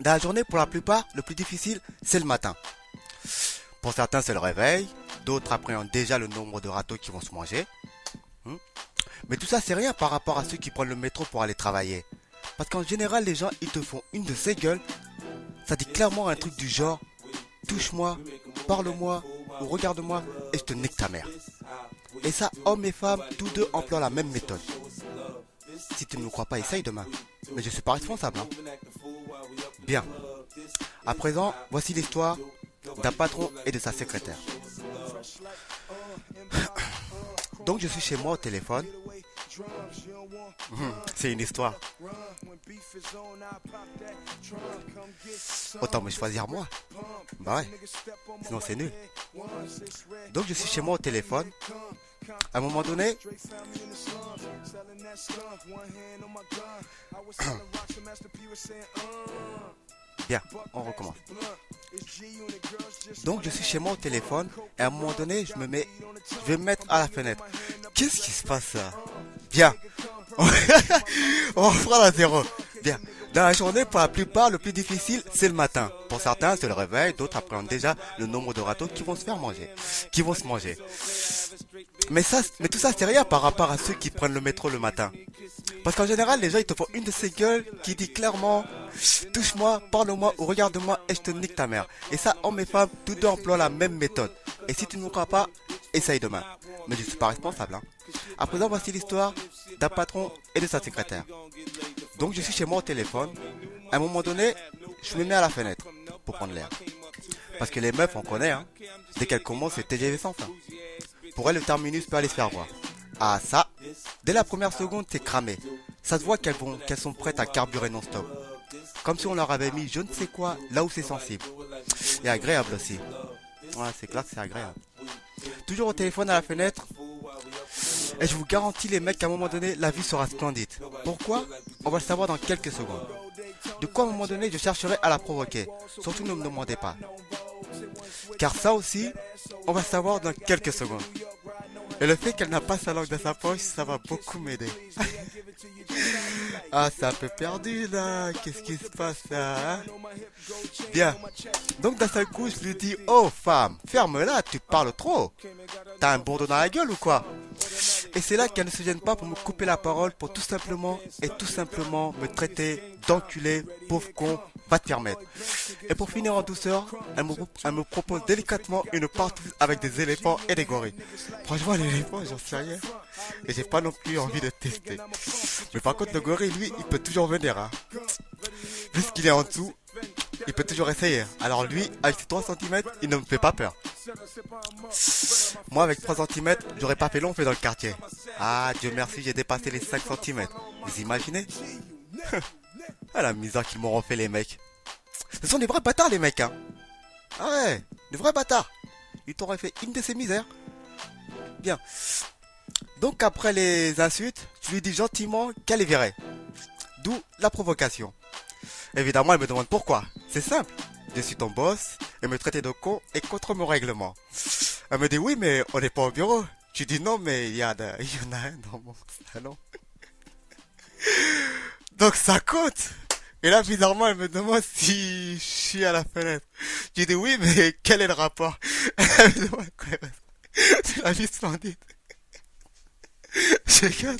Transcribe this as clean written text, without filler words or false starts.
Dans la journée, pour la plupart, le plus difficile, c'est le matin. Pour certains, c'est le réveil. D'autres appréhendent déjà le nombre de râteaux qui vont se manger. Hmm. Mais tout ça, c'est rien par rapport à ceux qui prennent le métro pour aller travailler. Parce qu'en général, les gens, ils te font une de ces gueules. Ça dit clairement un truc du genre: touche-moi, parle-moi ou regarde-moi et je te nique ta mère. Et ça, hommes et femmes, tous deux emploient la même méthode. Si tu ne me crois pas, essaye demain. Mais je suis pas responsable, hein. Bien. À présent, voici l'histoire d'un patron et de sa secrétaire. Donc je suis chez moi au téléphone. C'est une histoire. Autant me choisir moi. Bah ouais. Sinon c'est nul. Donc je suis chez moi au téléphone. À un moment donné, bien, on recommence. Donc je suis chez moi au téléphone et à un moment donné, je vais me mettre à la fenêtre. Qu'est-ce qui se passe là? Bien. On reprend à zéro. Bien. Dans la journée, pour la plupart, le plus difficile, c'est le matin. Pour certains, c'est le réveil, d'autres appréhendent déjà le nombre de râteaux qui vont se faire manger, qui vont se manger. Mais tout ça, c'est rien par rapport à ceux qui prennent le métro le matin. Parce qu'en général, les gens, ils te font une de ces gueules qui dit clairement: touche-moi, parle-moi ou regarde-moi et je te nique ta mère. Et ça, hommes et femmes, tous deux emploient la même méthode. Et si tu ne me crois pas, essaye demain. Mais je suis pas responsable, hein. À présent, voici l'histoire d'un patron et de sa secrétaire. Donc, je suis chez moi au téléphone. À un moment donné, je me mets à la fenêtre pour prendre l'air. Parce que les meufs, on connaît, hein. Dès qu'elles commencent, c'est TGV sans fin. Pour elles, le terminus peut aller se faire voir. Ah ça, dès la première seconde, c'est cramé. Ça se voit qu'elles sont prêtes à carburer non-stop. Comme si on leur avait mis je ne sais quoi là où c'est sensible. Et agréable aussi. Ouais, c'est clair que c'est agréable. Toujours au téléphone à la fenêtre. Et je vous garantis les mecs qu'à un moment donné, la vie sera splendide. Pourquoi? On va le savoir dans quelques secondes. De quoi à un moment donné, je chercherai à la provoquer. Surtout ne me demandez pas. Car ça aussi, on va le savoir dans quelques secondes. Et le fait qu'elle n'a pas sa langue dans sa poche, ça va beaucoup m'aider. Ah, c'est un peu perdu là. Qu'est-ce qui se passe là, hein? Bien. Donc d'un seul coup, je lui dis: oh femme, ferme-la, tu parles trop. T'as un bourdon dans la gueule ou quoi? Et c'est là qu'elle ne se gêne pas pour me couper la parole, pour tout simplement me traiter d'enculé, pauvre con, va te faire mettre. Et pour finir en douceur, elle me propose délicatement une partouze avec des éléphants et des gorilles. Franchement, l'éléphant, j'en sais rien. Et j'ai pas non plus envie de tester. Mais par contre, le gorille, lui, il peut toujours venir, hein. Puisqu'il est en dessous, il peut toujours essayer. Alors lui, avec ses 3 cm, il ne me fait pas peur. Moi, avec 3 cm, j'aurais pas fait long fait dans le quartier. Ah, Dieu merci, j'ai dépassé les 5 cm. Vous imaginez? Ah, la misère qu'ils m'ont refait les mecs. Ce sont des vrais bâtards les mecs, hein. Ah ouais, des vrais bâtards. Ils t'auraient fait une de ces misères. Bien. Donc après les insultes, je lui dis gentiment qu'elle est virée. D'où la provocation. Évidemment, elle me demande pourquoi. C'est simple. Je suis ton boss et me traiter de con est contre mon règlement. Elle me dit oui, mais on n'est pas au bureau. Tu dis non, mais il y en a un dans mon salon. Donc ça compte. Et là, bizarrement, elle me demande si je suis à la fenêtre. Je dis oui, mais quel est le rapport? Elle me demande quoi? C'est la vie splendide. Je rigole.